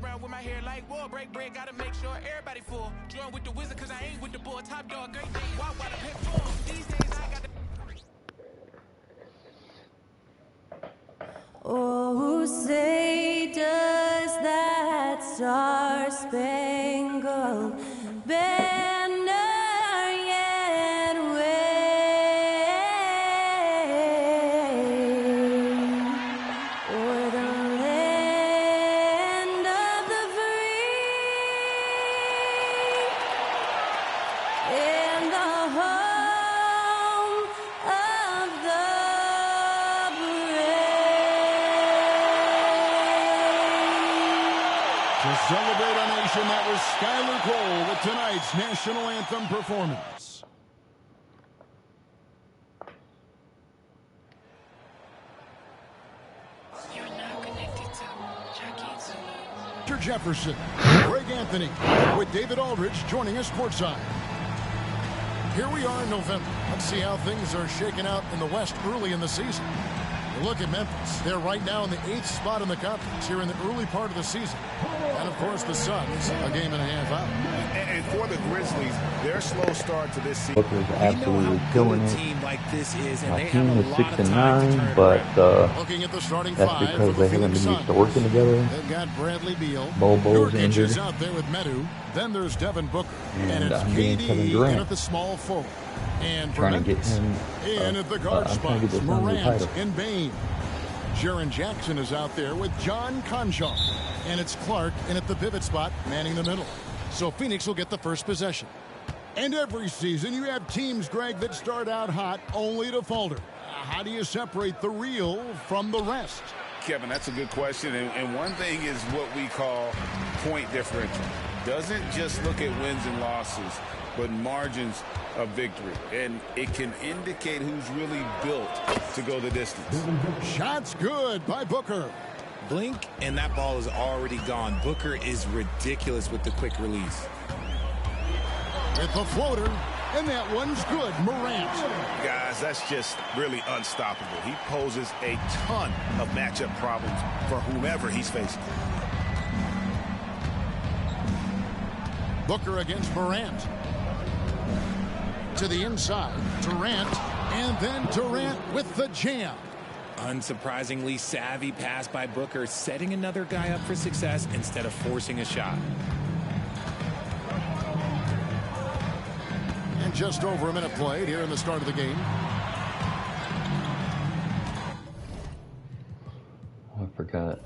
around with my hair like wool. Break bread, gotta make sure everybody full. Join with the wizard, cause I ain't with the bull. Top dog, great day, walk while I pay for 'em. These days I got the... Oh, say does that star-spangled banner yet wave o'er the land of the free and the home of the To celebrate our nation, that was Skylar Cole with tonight's national anthem performance. You're now connected to Jackie Jefferson, Greg Anthony, with David Aldridge joining us courtside. Here we are in November. Let's see how things are shaking out in the West early in the season. Look at Memphis. They're right now in the 8th spot in the conference here in the early part of the season. And, of course, the Suns a game and a half out. And for the Grizzlies, their slow start to this season. Booker's absolutely killing it. team like this is, and My they team have a is lot 6 of and time to 9, turn but around. Looking at the starting that's five because for they the haven't Phoenix been used to Suns. working together. They've got Bradley Beal. Bobo's Nurkic injured. is out there with Medu. Then there's Devin Booker. And it's I'm getting Kevin KD Durant. in at the small forward. And for Trying to get Memphis, him, in at the guard I'm trying to spots, get him the Morant title. and Bane. Jaren Jackson is out there with John Conchar. And it's Clark in at the pivot spot, manning the middle. So Phoenix will get the first possession. And every season you have teams, Greg, that start out hot only to falter. How do you separate the real from the rest? Kevin, that's a good question. And one thing is what we call point differential. Doesn't just look at wins and losses, but margins of victory. And it can indicate who's really built to go the distance. Shots good by Booker. Blink, and that ball is already gone. Booker is ridiculous with the quick release. With the floater, and that one's good. Morant. Guys, that's just really unstoppable. He poses a ton of matchup problems for whomever he's facing. Booker against Morant. To the inside, Durant, and then Durant with the jam. Unsurprisingly savvy pass by Booker, setting another guy up for success instead of forcing a shot. And just over a minute played here in the start of the game. Oh, I forgot.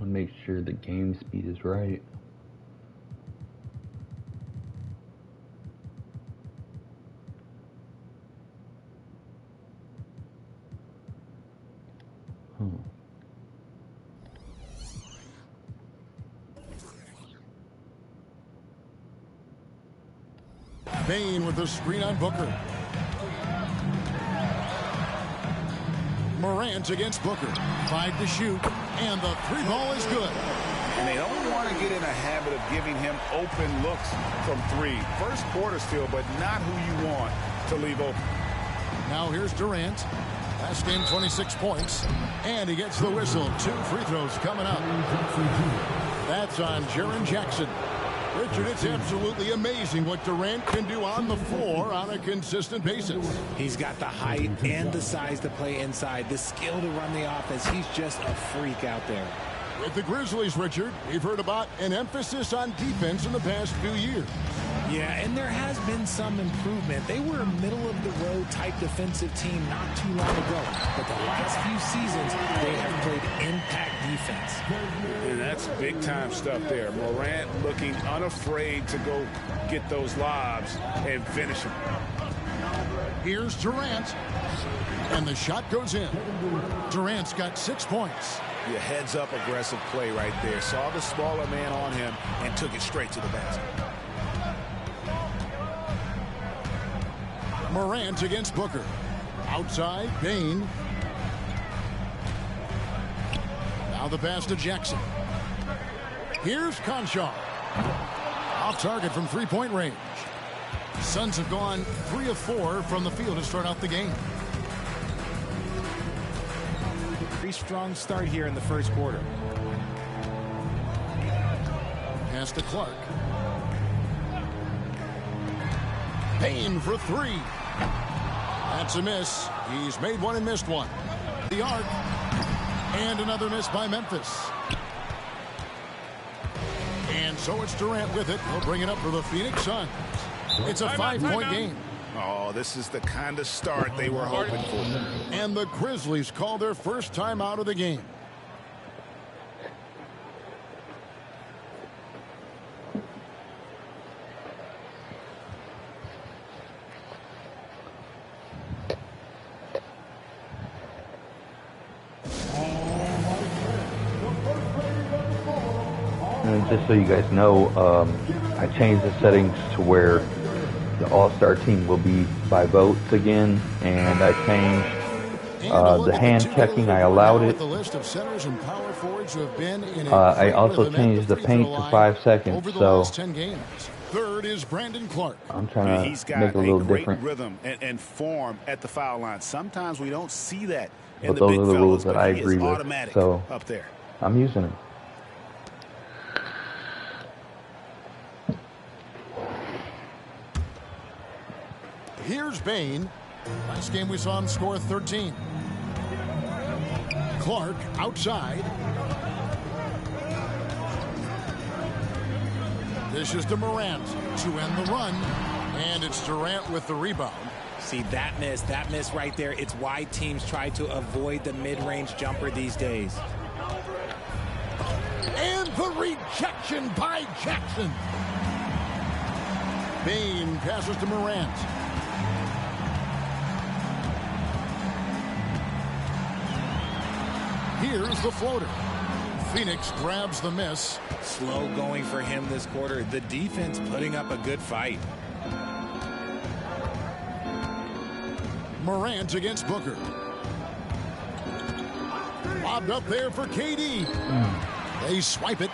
I'll make sure the game speed is right. Bane with the screen on Booker. Morant against Booker. 5 to shoot, and the 3 ball is good. And they don't want to get in a habit of giving him open looks from 3. First quarter still, but not who you want to leave open. Now here's Durant. Last game, 26 points. And he gets the whistle. 2 free throws coming up. That's on Jaren Jackson. Richard, it's absolutely amazing what Durant can do on the floor on a consistent basis. He's got the height and the size to play inside, the skill to run the offense. He's just a freak out there. With the Grizzlies, Richard, we've heard about an emphasis on defense in the past few years. Yeah, and there has been some improvement. They were a middle-of-the-road type defensive team not too long ago. But the last few seasons, they have played impact defense. And that's big-time stuff there. Morant looking unafraid to go get those lobs and finish them. Here's Durant. And the shot goes in. Durant's got 6 points. Your heads-up aggressive play right there. Saw the smaller man on him and took it straight to the basket. Morant against Booker. Outside, Bane. Now the pass to Jackson. Here's Conchar. Off target from three-point range. Suns have gone 3 of 4 from the field to start out the game. Pretty strong start here in the first quarter. Pass to Clark. Payne for three. That's a miss. He's made one and missed one. The arc. And another miss by Memphis. And so it's Durant with it. He'll bring it up for the Phoenix Suns. It's a 5-point game. Oh, this is the kind of start they were hoping for. And the Grizzlies call their first time out of the game. And just so you guys know, I changed the settings to where the All-Star team will be by votes again, and I changed the hand checking. I allowed it. I also changed the paint to 5 seconds, so third is Brandon Clark. I'm trying He's to got make it a little great different. rhythm and form at the foul line. Sometimes we don't see that in But the those big are the fellas, rules that but I he is agree with, automatic so up there. I'm using them. Here's Bane. Last game we saw him score 13. Clark outside. This is to Morant to end the run. And it's Durant with the rebound. See, that miss right there. It's why teams try to avoid the mid-range jumper these days. And the rejection by Jackson. Bane passes to Morant. Here's the floater. Phoenix grabs the miss. Slow going for him this quarter. The defense putting up a good fight. Morant against Booker. Lobbed up there for KD. They swipe it.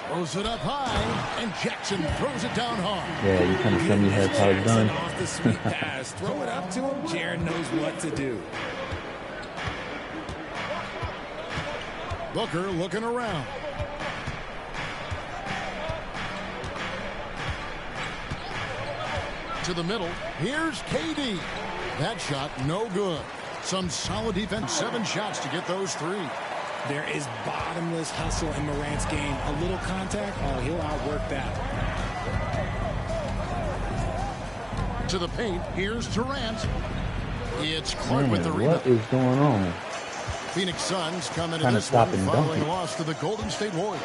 Throws it up high, and Jackson throws it down hard. Yeah, you kind of show me how it's done. Off the sweet pass. Throw it up to him. Jaren knows what to do. Booker looking around. To the middle. Here's KD. That shot no good. Some solid defense. 7 shots to get those 3. There is bottomless hustle in Morant's game. A little contact, oh, he'll outwork that. To the paint. Here's Durant. It's Clark with the rebound. What is going on? Phoenix Suns come into Kinda this one stopping following dunking. a loss to the Golden State Warriors.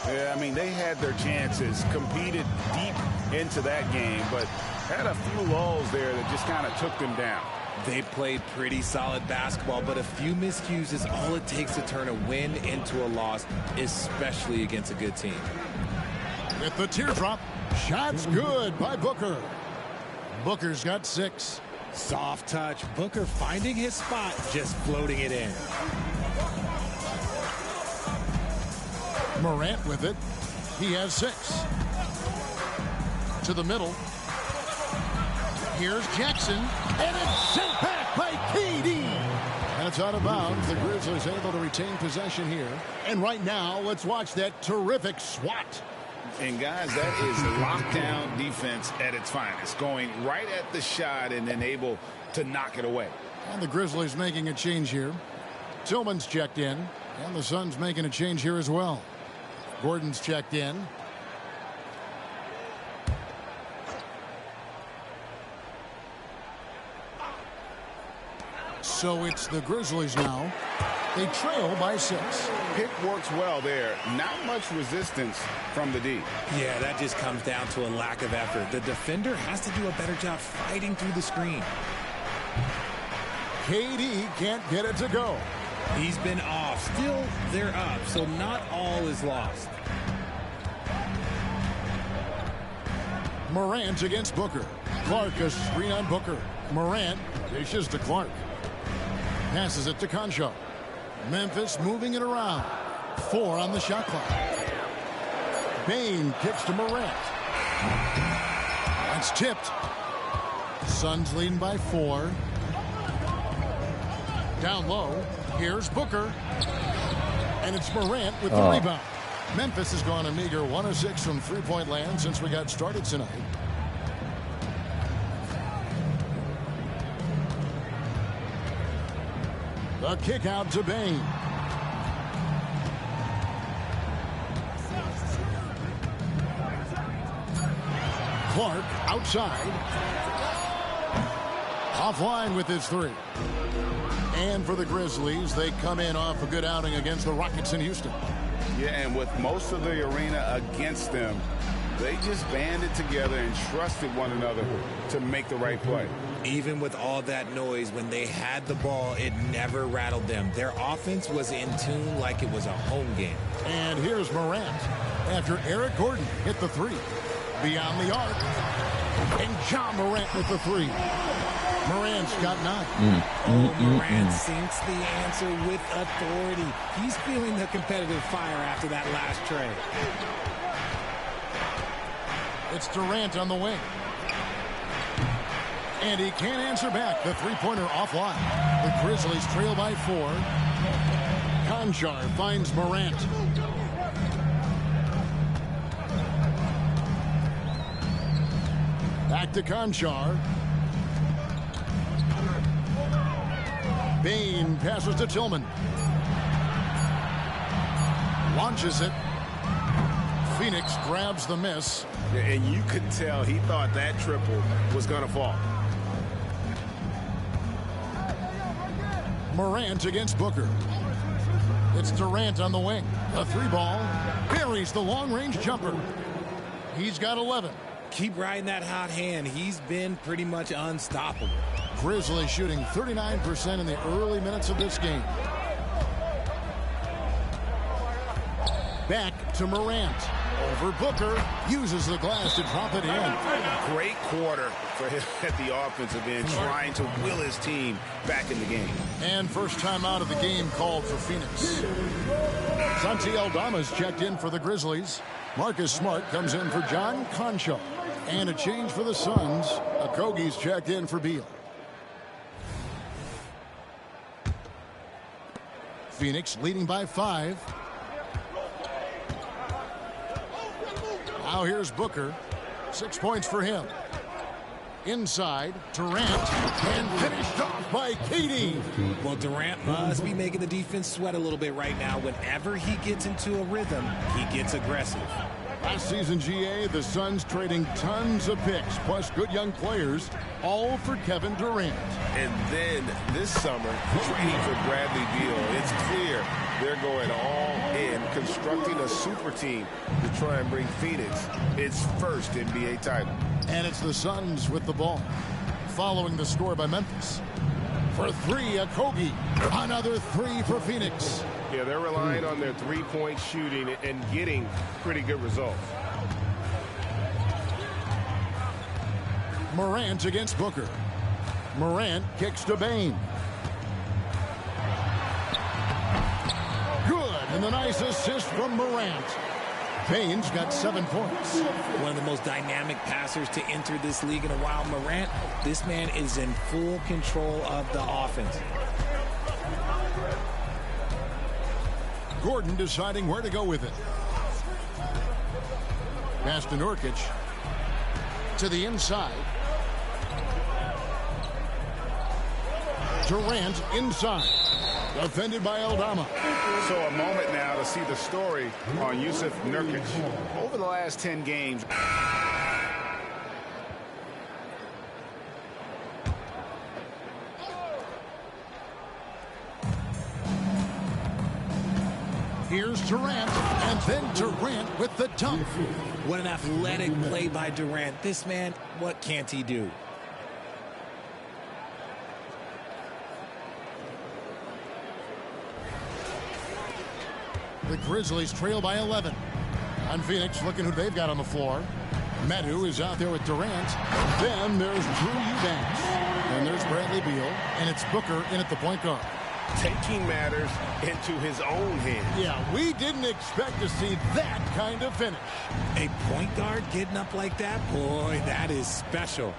Yeah, I mean, they had their chances, competed deep into that game, but had a few lulls there that just kind of took them down. They played pretty solid basketball, but a few miscues is all it takes to turn a win into a loss, especially against a good team. With the teardrop, shots good by Booker. Booker's got 6. Soft touch. Booker finding his spot, just floating it in. Morant with it. He has 6. To the middle. Here's Jackson. And it's sent back by KD. And it's out of bounds. The Grizzlies able to retain possession here. And right now, let's watch that terrific swat. And, guys, that is lockdown defense at its finest, going right at the shot and then able to knock it away. And the Grizzlies making a change here. Tillman's checked in. And the Suns making a change here as well. Gordon's checked in. So it's the Grizzlies now. They trail by 6. Pick works well there. Not much resistance from the D. Yeah, that just comes down to a lack of effort. The defender has to do a better job fighting through the screen. KD can't get it to go. He's been off. Still, they're up, so not all is lost. Morant against Booker. Clark a screen on Booker. Morant dishes to Clark. Passes it to Concho. Memphis moving it around. 4 on the shot clock. Bane kicks to Morant. That's tipped. Suns leading by 4. Down low. Here's Booker. And it's Morant with the rebound. Memphis has gone a meager 1 of 6 from three-point land since we got started tonight. The kick out to Bain. Clark outside. Offline with his three. And for the Grizzlies, they come in off a good outing against the Rockets in Houston. Yeah, and with most of the arena against them, they just banded together and trusted one another to make the right play. Even with all that noise, when they had the ball, it never rattled them. Their offense was in tune like it was a home game. And here's Morant after Eric Gordon hit the three. Beyond the arc. And John Morant with the three. Morant's got 9. Morant sinks the answer with authority. He's feeling the competitive fire after that last trade. It's Durant on the wing. And he can't answer back. The three-pointer offline. The Grizzlies trail by 4. Conchar finds Morant. Back to Conchar. Bain passes to Tillman. Launches it. Phoenix grabs the miss. And you could tell he thought that triple was going to fall. Morant against Booker. It's Durant on the wing. A three ball. Buries the long-range jumper. He's got 11. Keep riding that hot hand. He's been pretty much unstoppable. Grizzlies shooting 39% in the early minutes of this game. Back to Morant. Over Booker. Uses the glass to drop it in. Great quarter for him at the offensive end, trying to will his team back in the game. And first time out of the game called for Phoenix. Santi Aldama's checked in for the Grizzlies. Marcus Smart comes in for John Conchar. And a change for the Suns. Okogie's checked in for Beal. Phoenix leading by 5. Now here's Booker. 6 points for him. Inside, Durant, and finished off by KD. Well, Durant must be making the defense sweat a little bit right now. Whenever he gets into a rhythm, he gets aggressive. Last season, GA, the Suns trading tons of picks, plus good young players, all for Kevin Durant. And then this summer, trading for Bradley Beal. It's clear they're going all in, constructing a super team to try and bring Phoenix its first NBA title. And it's the Suns with the ball, following the score by Memphis. For 3, Okogie. Another 3 for Phoenix. Yeah, they're relying on their three-point shooting and getting pretty good results. Morant against Booker. Morant kicks to Bain. Good, and the nice assist from Morant. Bain's got 7 points. One of the most dynamic passers to enter this league in a while. Morant, this man is in full control of the offense. Gordon deciding where to go with it. Pass to Nurkic. To the inside. Durant inside. Defended by Aldama. So a moment now to see the story on Yusuf Nurkic. Over the last 10 games. Here's Durant, and then Durant with the dunk. What an athletic play by Durant. This man, what can't he do? The Grizzlies trail by 11. On Phoenix, looking who they've got on the floor. Medu is out there with Durant. Then there's Drew Eubanks. And there's Bradley Beal. And it's Booker in at the point guard. Taking matters into his own hands. Yeah, we didn't expect to see that kind of finish. A point guard getting up like that? Boy, that is special.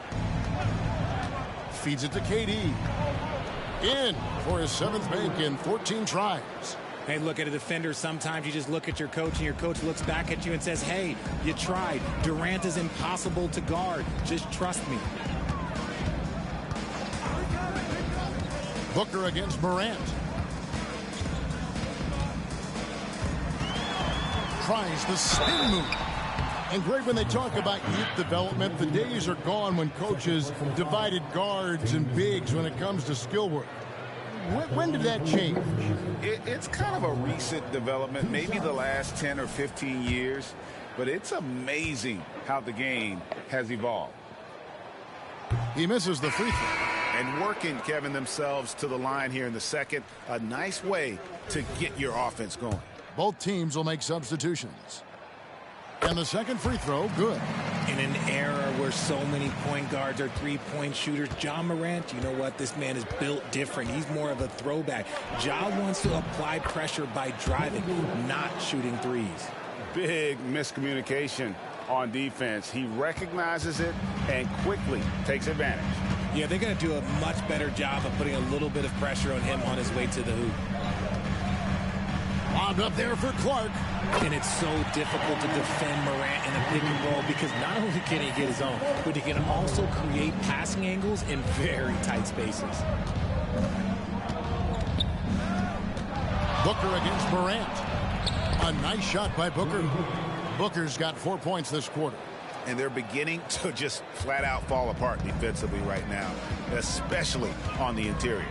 Feeds it to KD. In for his 7th make in 14 tries. Hey, look at a defender. Sometimes you just look at your coach, and your coach looks back at you and says, hey, you tried. Durant is impossible to guard. Just trust me. Booker against Morant. Tries the spin move. And Greg, when they talk about youth development, the days are gone when coaches divided guards and bigs when it comes to skill work. When did that change? It's kind of a recent development, maybe the last 10 or 15 years, but it's amazing how the game has evolved. He misses the free throw. And working, Kevin, themselves to the line here in the second. A nice way to get your offense going. Both teams will make substitutions. And the second free throw, good. In an era where so many point guards are three-point shooters, Ja Morant, you know what? This man is built different. He's more of a throwback. Ja wants to apply pressure by driving, not shooting threes. Big miscommunication on defense. He recognizes it and quickly takes advantage. Yeah, they're going to do a much better job of putting a little bit of pressure on him on his way to the hoop. Lobbed up there for Clark. And it's so difficult to defend Morant in a pick and roll because not only can he get his own, but he can also create passing angles in very tight spaces. Booker against Morant. A nice shot by Booker. Booker's got 4 points this quarter. And they're beginning to just flat out fall apart defensively right now, especially on the interior.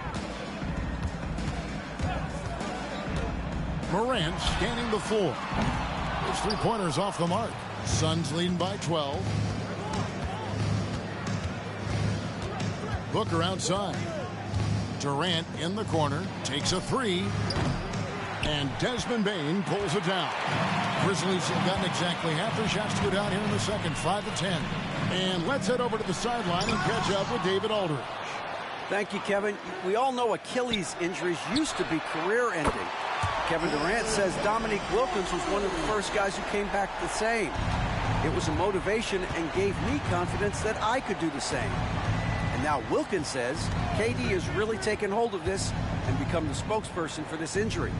Morant scanning the floor. His three-pointers off the mark. Suns leading by 12. Booker outside. Durant in the corner. Takes a three. And Desmond Bane pulls it down. Grizzlies have gotten exactly half their shots to go down here in the second, 5-10. And let's head over to the sideline and catch up with David Aldridge. Thank you, Kevin. We all know Achilles injuries used to be career-ending. Kevin Durant says Dominique Wilkins was one of the first guys who came back the same. It was a motivation and gave me confidence that I could do the same. And now Wilkins says KD has really taken hold of this and become the spokesperson for this injury.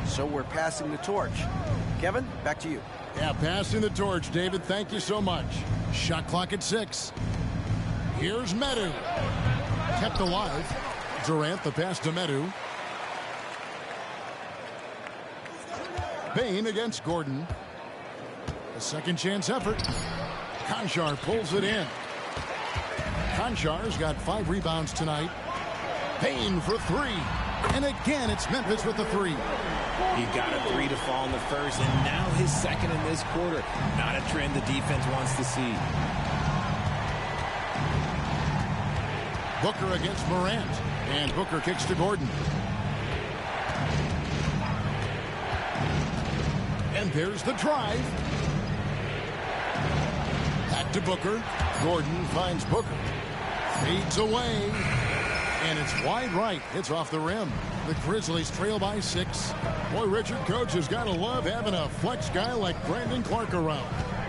So we're passing the torch. Kevin, back to you. Yeah, passing the torch, David. Thank you so much. Shot clock at 6. Here's Medu. Kept alive. Durant, the pass to Medu. Bane against Gordon. A second chance effort. Konchar pulls it in. Konchar's got 5 rebounds tonight. Bane for 3. And again, it's Memphis with the 3. He got a 3 to fall in the first, and now his second in this quarter. Not a trend the defense wants to see. Booker against Morant. And Booker kicks to Gordon. And there's the drive. Back to Booker. Gordon finds Booker. Fades away. And it's wide right. It's off the rim. The Grizzlies trail by 6. Boy, Richard, coach has got to love having a flex guy like Brandon Clark around.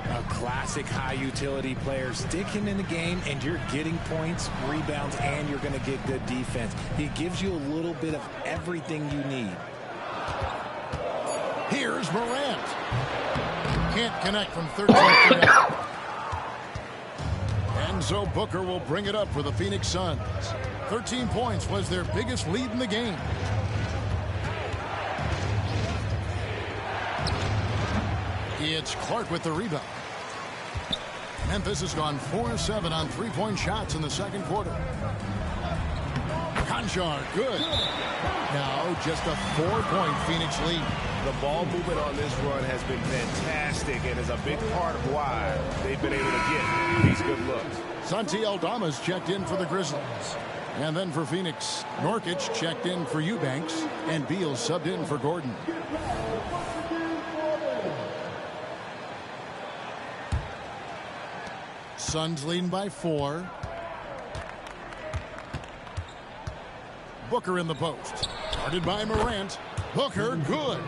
A classic high-utility player. Stick him in the game, and you're getting points, rebounds, and you're going to get good defense. He gives you a little bit of everything you need. Here's Morant. Can't connect from 13 feet out. And so Booker will bring it up for the Phoenix Suns. 13 points was their biggest lead in the game. It's Clark with the rebound. Memphis has gone 4-7 on three-point shots in the second quarter. Konchar, good. Now just a 4-point Phoenix lead. The ball movement on this run has been fantastic and is a big part of why they've been able to get these good looks. Santi Aldama's checked in for the Grizzlies. And then for Phoenix, Nurkic checked in for Eubanks, and Beal subbed in for Gordon. Suns leading by 4. Booker in the post. Guarded by Morant. Booker, good.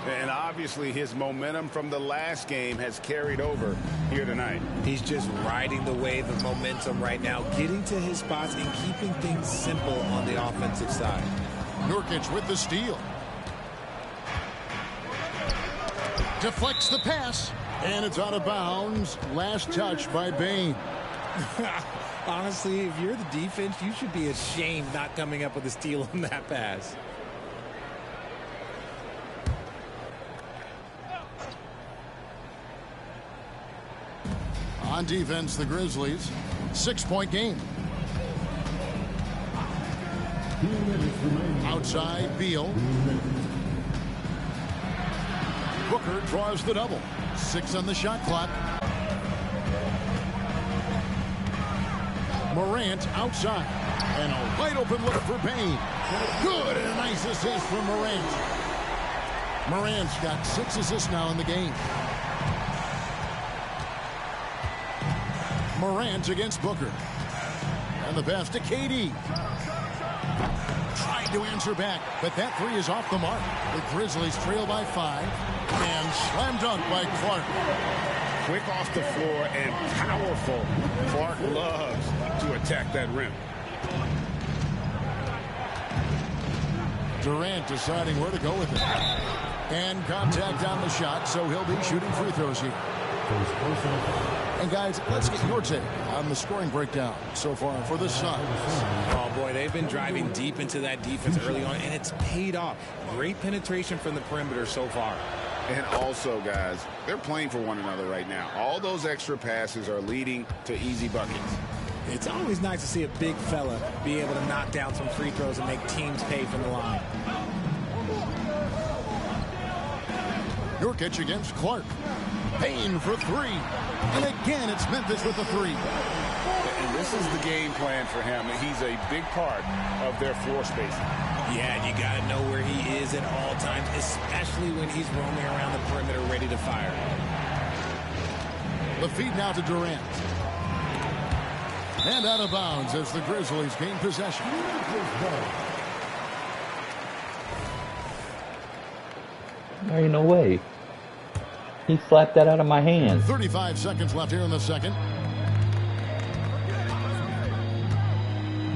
And obviously his momentum from the last game has carried over here tonight. He's just riding the wave of momentum right now, getting to his spots and keeping things simple on the offensive side. Nurkic with the steal. Deflects the pass, and it's out of bounds. Last touch by Bain. Honestly, if you're the defense, you should be ashamed not coming up with a steal on that pass. On defense, the Grizzlies. 6-point game. Outside, Beal. Booker draws the double. 6 on the shot clock. Morant outside. And a wide open look for Payne. Good, and a nice assist from Morant. Morant's got 6 assists now in the game. Morant against Booker. And the pass to KD. Tried to answer back, but that three is off the mark. The Grizzlies trail by 5. And slam dunk by Clark. Quick off the floor and powerful. Clark loves to attack that rim. Durant deciding where to go with it. And contact on the shot, so he'll be shooting free throws here. And guys, let's get your take on the scoring breakdown so far for the Suns. Oh boy, they've been driving deep into that defense early on, and it's paid off. Great penetration from the perimeter so far. And also, guys, they're playing for one another right now. All those extra passes are leading to easy buckets. It's always nice to see a big fella be able to knock down some free throws and make teams pay from the line. Nurkic against Clark. Payne for 3. And again, it's Memphis with the 3. And this is the game plan for him. He's a big part of their floor spacing. Yeah, you got to know where he is at all times, especially when he's roaming around the perimeter ready to fire. The feed now to Durant. And out of bounds as the Grizzlies gain possession. There ain't no way. He slapped that out of my hand. 35 seconds left here in the second.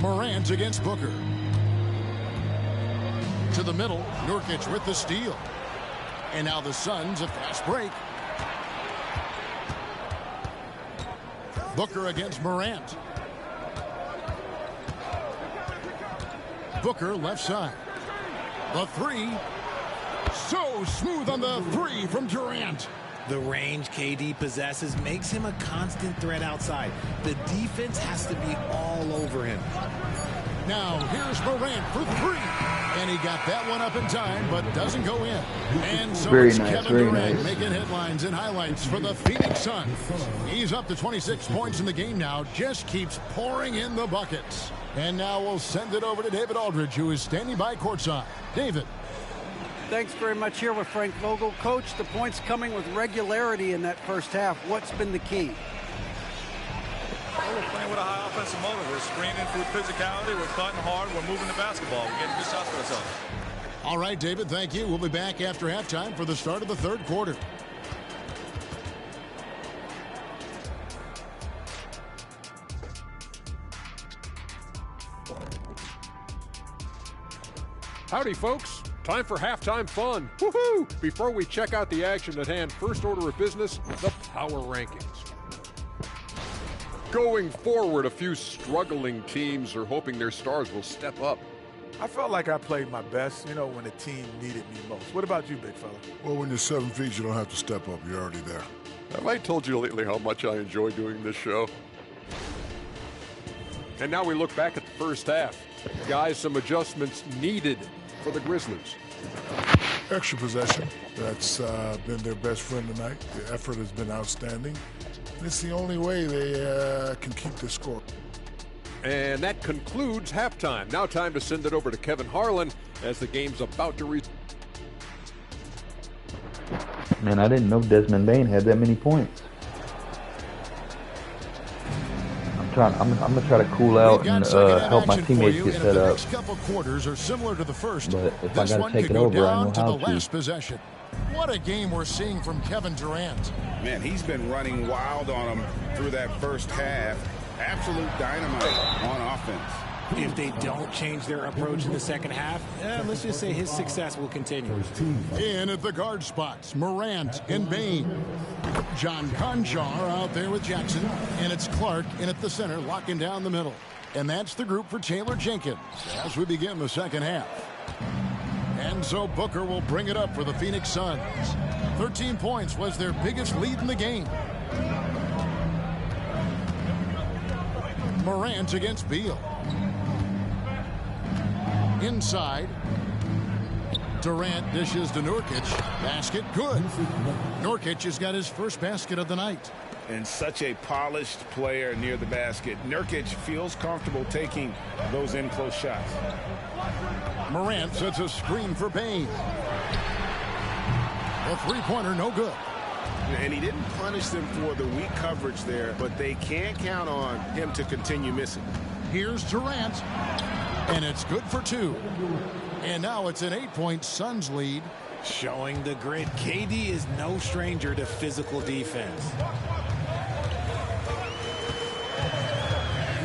Morant against Booker. To the middle, Nurkic with the steal. And now the Suns a fast break. Booker against Morant. Booker left side. The 3. So smooth on the 3 from Durant. The range KD possesses makes him a constant threat outside. The defense has to be all over him. Now here's Morant for 3. And he got that one up in time, but doesn't go in. And so it's Kevin Durant making headlines and highlights for the Phoenix Suns. He's up to 26 points in the game now. Just keeps pouring in the buckets. And now we'll send it over to David Aldridge, who is standing by courtside. David. Thanks very much here with Frank Vogel. Coach, the points coming with regularity in that first half. What's been the key? Well, we're playing with a high offensive motor. We're screening through physicality. We're cutting hard. We're moving the basketball. We're getting good shots for ourselves. All right, David, thank you. We'll be back after halftime for the start of the third quarter. Howdy, folks. Time for halftime fun. Woohoo! Before we check out the action at hand, first order of business, the power rankings. Going forward, a few struggling teams are hoping their stars will step up. I felt like I played my best, when the team needed me most. What about you, big fella? Well, when you're 7 feet, you don't have to step up. You're already there. Have I told you lately how much I enjoy doing this show? And now we look back at the first half. Guys, some adjustments needed for the Grizzlies. Extra possession. That's been their best friend tonight. The effort has been outstanding. It's the only way they can keep the score. And that concludes halftime. Now time to send it over to Kevin Harlan as the game's about to reach. Man, I didn't know Desmond Bain had that many points. I'm gonna try to cool out and help my teammates get set up. Next couple quarters are similar to the first. But if I gotta take it over, I know how to. Last possession. What a game we're seeing from Kevin Durant. Man, he's been running wild on him through that first half. Absolute dynamite on offense. If they don't change their approach in the second half, let's just say his success will continue. In at the guard spots, Morant and Bain. John Conchar out there with Jackson, and it's Clark in at the center, locking down the middle. And that's the group for Taylor Jenkins as we begin the second half. And so Booker will bring it up for the Phoenix Suns. 13 points was their biggest lead in the game. Morant against Beal. Inside. Durant dishes to Nurkic. Basket good. Nurkic has got his first basket of the night. And such a polished player near the basket. Nurkic feels comfortable taking those in-close shots. Morant sets a screen for Bain. A three-pointer, no good. And he didn't punish them for the weak coverage there, but they can't count on him to continue missing. Here's Durant. And it's good for two. And now it's an 8-point Suns lead. Showing the grit, KD is no stranger to physical defense.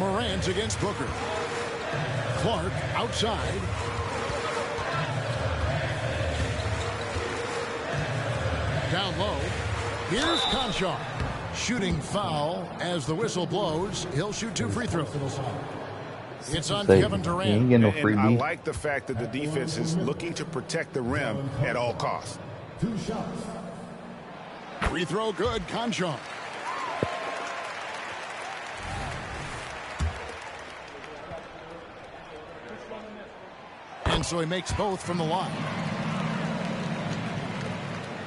Morant against Booker. Clark outside. Down low. Here's Conchar. Shooting foul as the whistle blows. He'll shoot 2 free throws. It's on Kevin Durant. And I like the fact that the defense is looking to protect the rim at all costs. 2 shots. Free throw good, Conchar. And so he makes both from the line.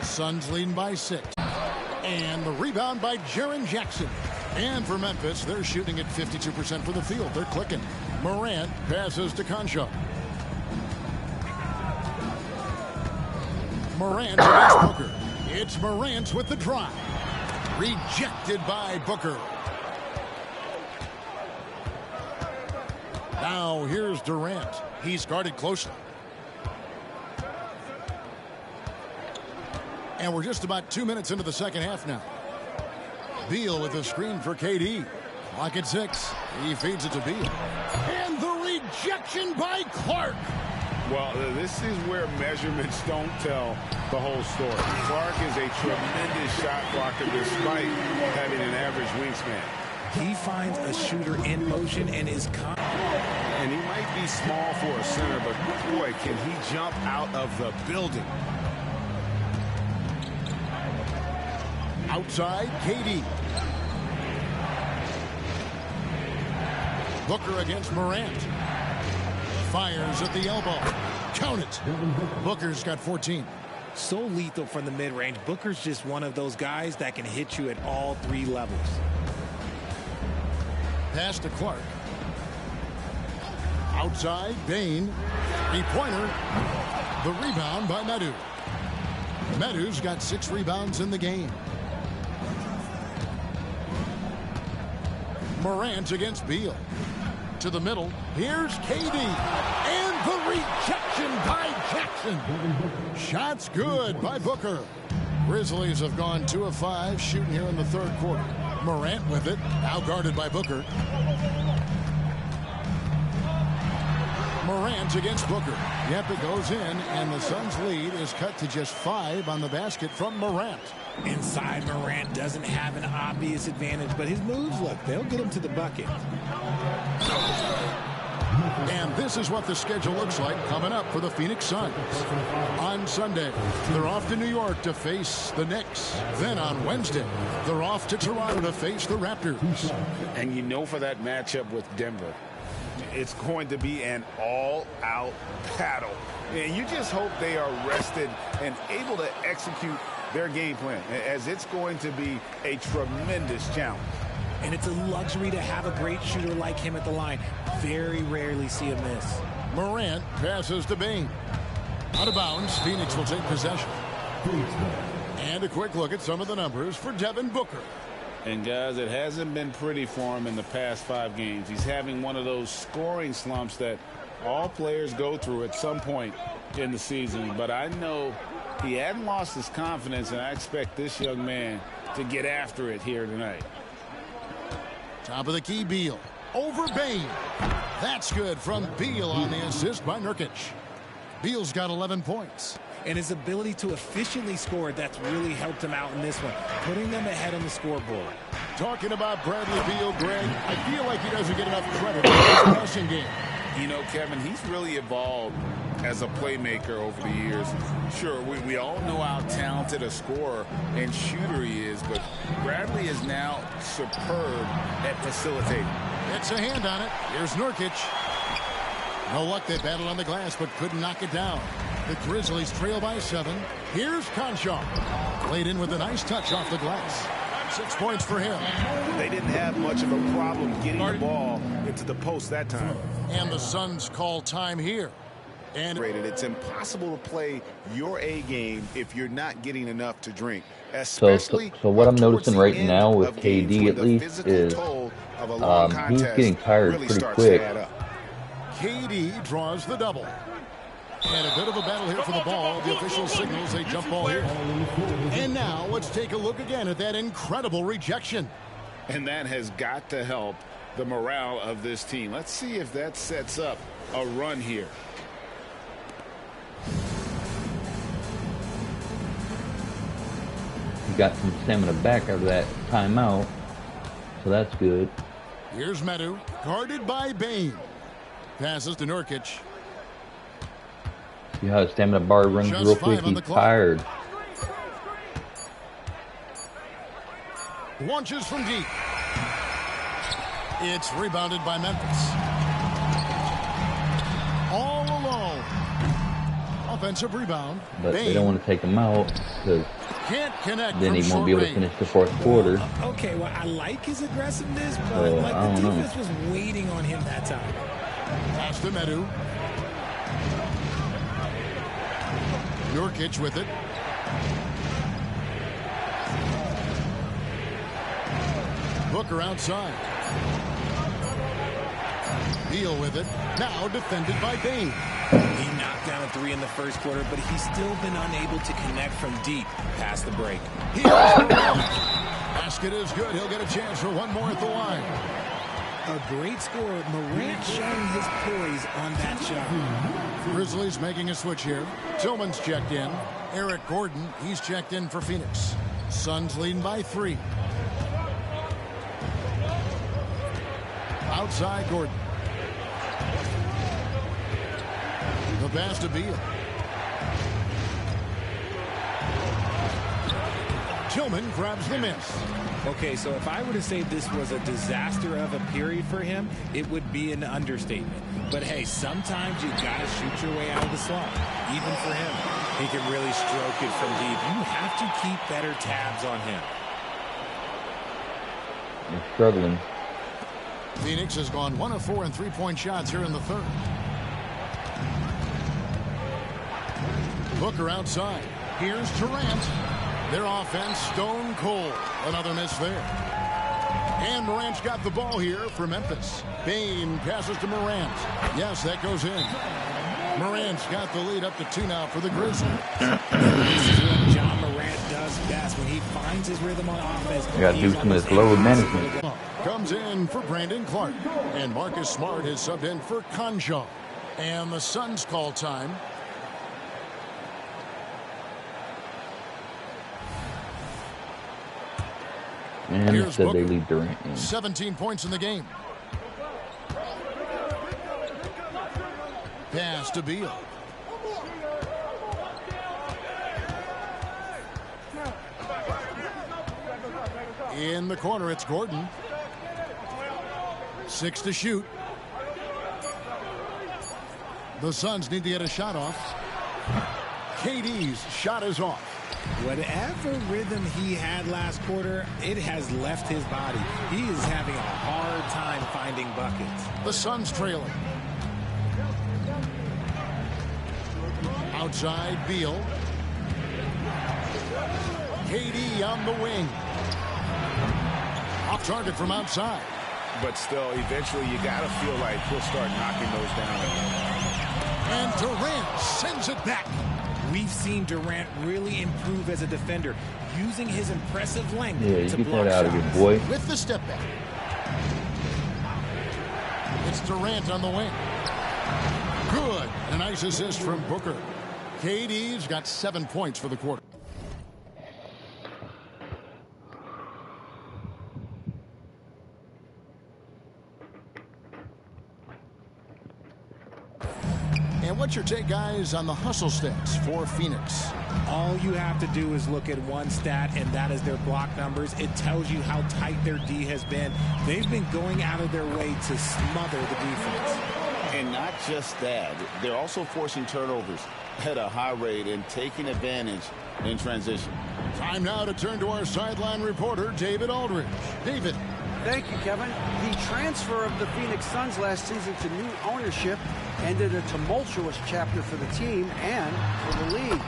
Suns leading by 6. And the rebound by Jaren Jackson. And for Memphis, they're shooting at 52% for the field. They're clicking. Morant passes to Conchar. Morant against Booker. It's Morant with the drive. Rejected by Booker. Now here's Durant. He's guarded closely. And we're just about 2 minutes into the second half now. Beal with a screen for KD. Clock at 6. He feeds it to Beal. And the rejection by Clark. Well, this is where measurements don't tell the whole story. Clark is a tremendous shot blocker despite having an average wingspan. He finds a shooter in motion and is and he might be small for a center, but boy, can he jump out of the building. Outside, KD. Booker against Morant. Fires at the elbow. Count it. Booker's got 14. So lethal from the mid-range. Booker's just one of those guys that can hit you at all 3 levels. Pass to Clark. Outside, Bain. 3-pointer. The rebound by Medu. Medu's got 6 rebounds in the game. Morant against Beal. To the middle. Here's KD. And the rejection by Jackson. Shots good by Booker. Grizzlies have gone 2 of 5 shooting here in the third quarter. Morant with it. Now guarded by Booker. Morant against Booker. Yep, it goes in, and the Suns' lead is cut to just 5 on the basket from Morant. Inside, Morant doesn't have an obvious advantage, but his moves, look, they'll get him to the bucket. And this is what the schedule looks like coming up for the Phoenix Suns. On Sunday, they're off to New York to face the Knicks. Then on Wednesday, they're off to Toronto to face the Raptors. And you know, for that matchup with Denver, it's going to be an all-out battle. And you just hope they are rested and able to execute their game plan, as it's going to be a tremendous challenge. And it's a luxury to have a great shooter like him at the line. Very rarely see him miss. Morant passes to Bain. Out of bounds, Phoenix will take possession. And a quick look at some of the numbers for Devin Booker. And guys, it hasn't been pretty for him in the past 5 games. He's having one of those scoring slumps that all players go through at some point in the season. But I know he hadn't lost his confidence, and I expect this young man to get after it here tonight. Top of the key, Beal. Over Bain. That's good from Beal on the assist by Nurkic. Beal's got 11 points. And his ability to efficiently score, that's really helped him out in this one, putting them ahead on the scoreboard. Talking about Bradley Beal, Greg, I feel like he doesn't get enough credit for his passing game. You know, Kevin, he's really evolved as a playmaker over the years. Sure, we all know how talented a scorer and shooter he is, but Bradley is now superb at facilitating. It's a hand on it. Here's Nurkic. No luck. They battled on the glass, but couldn't knock it down. The Grizzlies trail by 7. Here's Conchar. Played in with a nice touch off the glass. 6 points for him. They didn't have much of a problem getting the ball into the post that time. And the Suns call time here. And it's impossible to play your A game if you're not getting enough to drink. So what I'm noticing right now with KD at least is he's getting tired pretty quick. KD draws the double. And a bit of a battle here for the ball. The official signals a jump ball here. And now let's take a look again at that incredible rejection. And that has got to help the morale of this team. Let's see if that sets up a run here. He got some stamina back out of that timeout, so that's good. Here's Medu, guarded by Bane. Passes to Nurkic. See how his stamina bar runs real quick. He's tired. Launches from deep. It's rebounded by Memphis. All alone. Offensive rebound. But they don't want to take him out because then he won't be able to finish the fourth quarter. Okay, well, I like his aggressiveness, but like the defense was waiting on him that time. Pass to Medu. Nurkic with it. Booker outside. Beal with it. Now defended by Bane. He knocked down a 3 in the first quarter, but he's still been unable to connect from deep past the break. Basket is good. He'll get a chance for one more at the line. A great scorer. Morant showing his poise on that shot. Grizzlies making a switch here. Tillman's checked in. Eric Gordon, he's checked in for Phoenix. Suns leading by 3. Outside Gordon. The pass to Beal. Tillman grabs the miss. Okay, so if I were to say this was a disaster of a period for him, it would be an understatement. But hey, sometimes you gotta shoot your way out of the slump. Even for him, he can really stroke it from deep. You have to keep better tabs on him. They're struggling. Phoenix has gone 1 of 4 in 3-point shots here in the third. Booker outside. Here's Durant. Their offense stone cold. Another miss there. And Morant's got the ball here for Memphis. Bane passes to Morant. Yes, that goes in. Morant's got the lead up to 2 now for the Grizzlies. This is what John Morant does best when he finds his rhythm on offense. You got to do some of this load management. Comes in for Brandon Clark. And Marcus Smart is subbed in for Conchar. And the Suns call time. And instead they lead Durant in. 17 points in the game. Pass to Beal. In the corner, it's Gordon. 6 to shoot. The Suns need to get a shot off. KD's shot is off. Whatever rhythm he had last quarter, it has left his body. He is having a hard time finding buckets. The Suns trailing. Outside, Beal. KD on the wing. Off target from outside. But still, eventually you got to feel like he'll start knocking those down. And Durant sends it back. We've seen Durant really improve as a defender, using his impressive length to get block that out shots. of your boy. With the step back. It's Durant on the wing. Good. A nice assist from Booker. KD's got 7 points for the quarter. And what's your take, guys, on the hustle stats for Phoenix? All you have to do is look at one stat, and that is their block numbers. It tells you how tight their D has been. They've been going out of their way to smother the defense. And not just that, they're also forcing turnovers at a high rate and taking advantage in transition. Time now to turn to our sideline reporter, David Aldridge. David. Thank you, Kevin. The transfer of the Phoenix Suns last season to new ownership ended a tumultuous chapter for the team and for the league.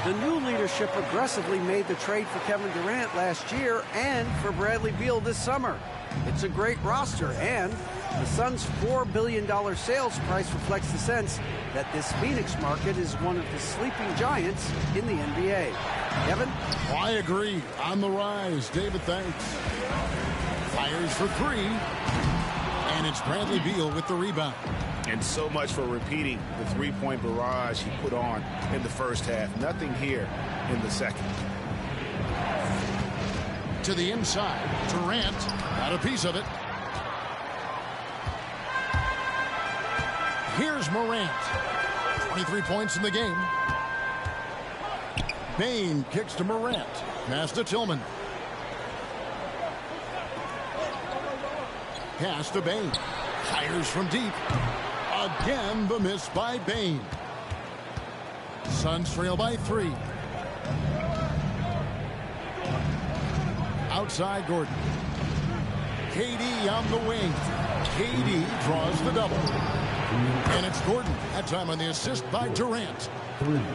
The new leadership aggressively made the trade for Kevin Durant last year and for Bradley Beal this summer. It's a great roster, and the Suns' $4 billion sales price reflects the sense that this Phoenix market is one of the sleeping giants in the NBA. Kevin? I agree. On the rise. David, thanks. Fires for three. And it's Bradley Beal with the rebound. And so much for repeating the three-point barrage he put on in the first half. Nothing here in the second. To the inside. Durant got a piece of it. Here's Morant. 23 points in the game. Bane kicks to Morant. Pass to Tillman. Pass to Bane. Fires from deep. Again, the miss by Bane. Suns trail by 3. Outside Gordon. KD on the wing. KD draws the double. And it's Gordon. That time on the assist by Durant.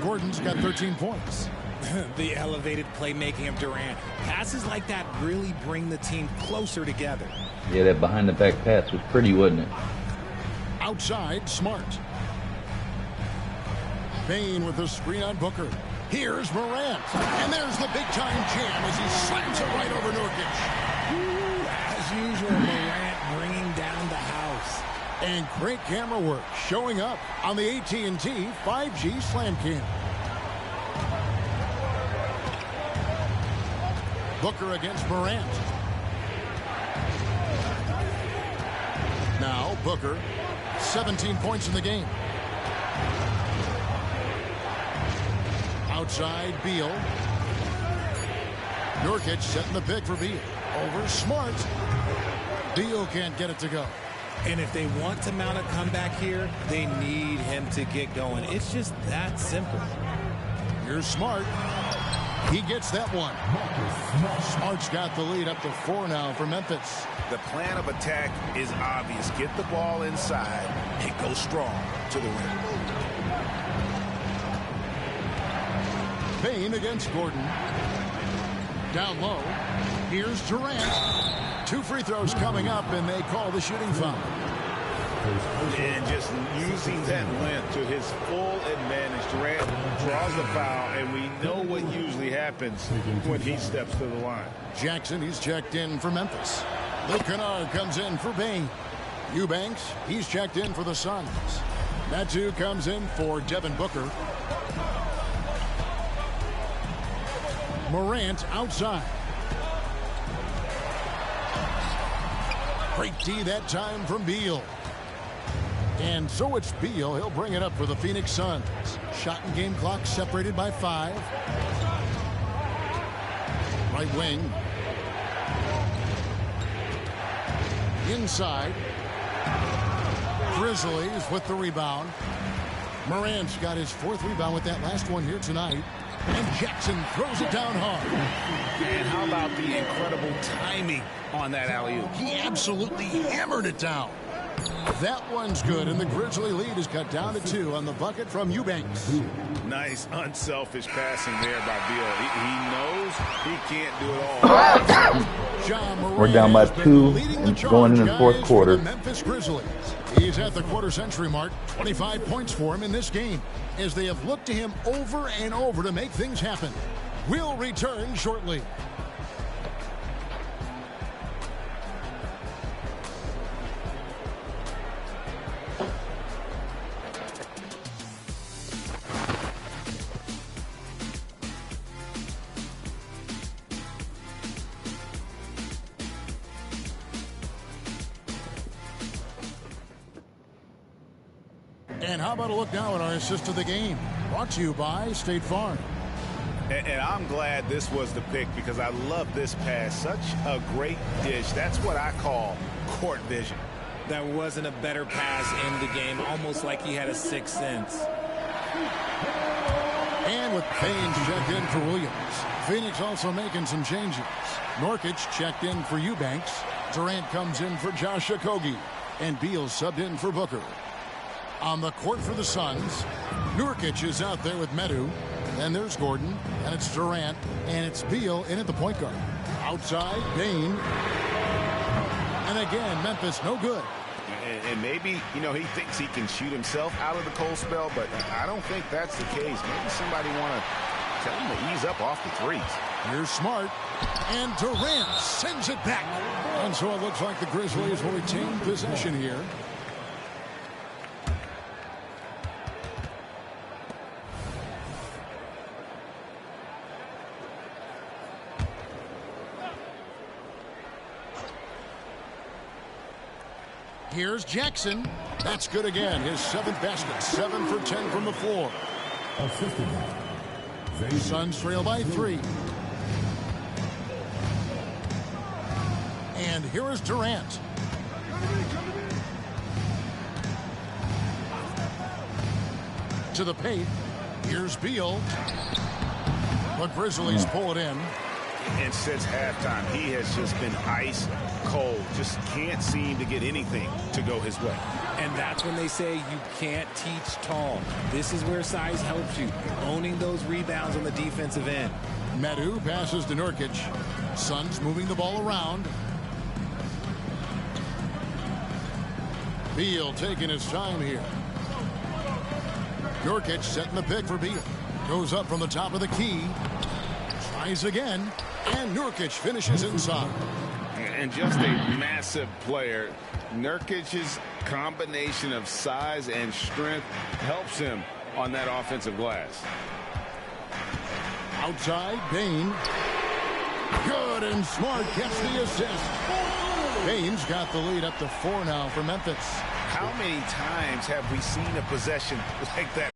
Gordon's got 13 points. The elevated playmaking of Durant. Passes like that really bring the team closer together. Yeah, that behind-the-back pass was pretty, wasn't it? Outside, Smart. Bane with the screen on Booker. Here's Morant. And there's the big-time jam as he slams it right over Nurkic. Ooh, as usual, Morant bringing down the house. And great camera work showing up on the AT&T 5G Slam Cam. Booker against Morant. Now Booker, 17 points in the game. Outside Beal. Nurkic setting the pick for Beal. Over Smart. Beal can't get it to go. And if they want to mount a comeback here, they need him to get going. It's just that simple. Here's Smart. He gets that one. Smart's got the lead up to 4 now for Memphis. The plan of attack is obvious. Get the ball inside and go strong to the rim. Bane against Gordon. Down low. Here's Durant. 2 free throws coming up, and they call the shooting foul. And just using that length to his full advantage. Durant draws the foul, and we know what usually happens when he steps to the line. Jackson, he's checked in for Memphis. Luke Kennard comes in for Bane. Eubanks, he's checked in for the Suns. Natu comes in for Devin Booker. Morant outside. Great D that time from Beal. And so it's Beal. He'll bring it up for the Phoenix Suns. Shot and game clock separated by 5. Right wing. Inside. Grizzlies with the rebound. Morant's got his 4th rebound with that last one here tonight. And Jackson throws it down hard. And how about the incredible timing on that alley-oop? He absolutely hammered it down. That one's good, and the Grizzly lead is cut down to 2 on the bucket from Eubanks. Nice, unselfish passing there by Beal. He knows he can't do it all. We're down by 2 and going in the 4th quarter. Memphis Grizzlies. He's at the quarter-century mark. 25 points for him in this game, as they have looked to him over and over to make things happen. We'll return shortly. And how about a look now at our assist of the game? Brought to you by State Farm. And I'm glad this was the pick because I love this pass. Such a great dish. That's what I call court vision. There wasn't a better pass in the game, almost like he had a sixth sense. And with Payne checked in for Williams. Phoenix also making some changes. Nurkic checked in for Eubanks. Durant comes in for Josh Okogie. And Beal subbed in for Booker. On the court for the Suns, Nurkic is out there with Medu. Then there's Gordon, and it's Durant, and it's Beal in at the point guard. Outside, Payne. And again, Memphis no good. And maybe, you know, he thinks he can shoot himself out of the cold spell, but I don't think that's the case. Maybe somebody want to tell him to ease up off the threes. Here's Smart, and Durant sends it back. And so it looks like the Grizzlies will retain possession here. Here's Jackson. That's good again. His 7th basket. 7 for 10 from the floor. Suns trail by 3. And here is Durant. To the paint. Here's Beal. The Grizzlies pull it in. And since halftime, he has just been ice cold. Just can't seem to get anything to go his way. And that's when they say you can't teach tall. This is where size helps you. Owning those rebounds on the defensive end. Medu passes to Nurkic. Suns moving the ball around. Beal taking his time here. Nurkic setting the pick for Beal. Goes up from the top of the key. Tries again. And Nurkic finishes inside. And just a massive player. Nurkic's combination of size and strength helps him on that offensive glass. Outside, Payne. Good, and Smart gets the assist. Payne's got the lead up to 4 now for Memphis. How many times have we seen a possession like that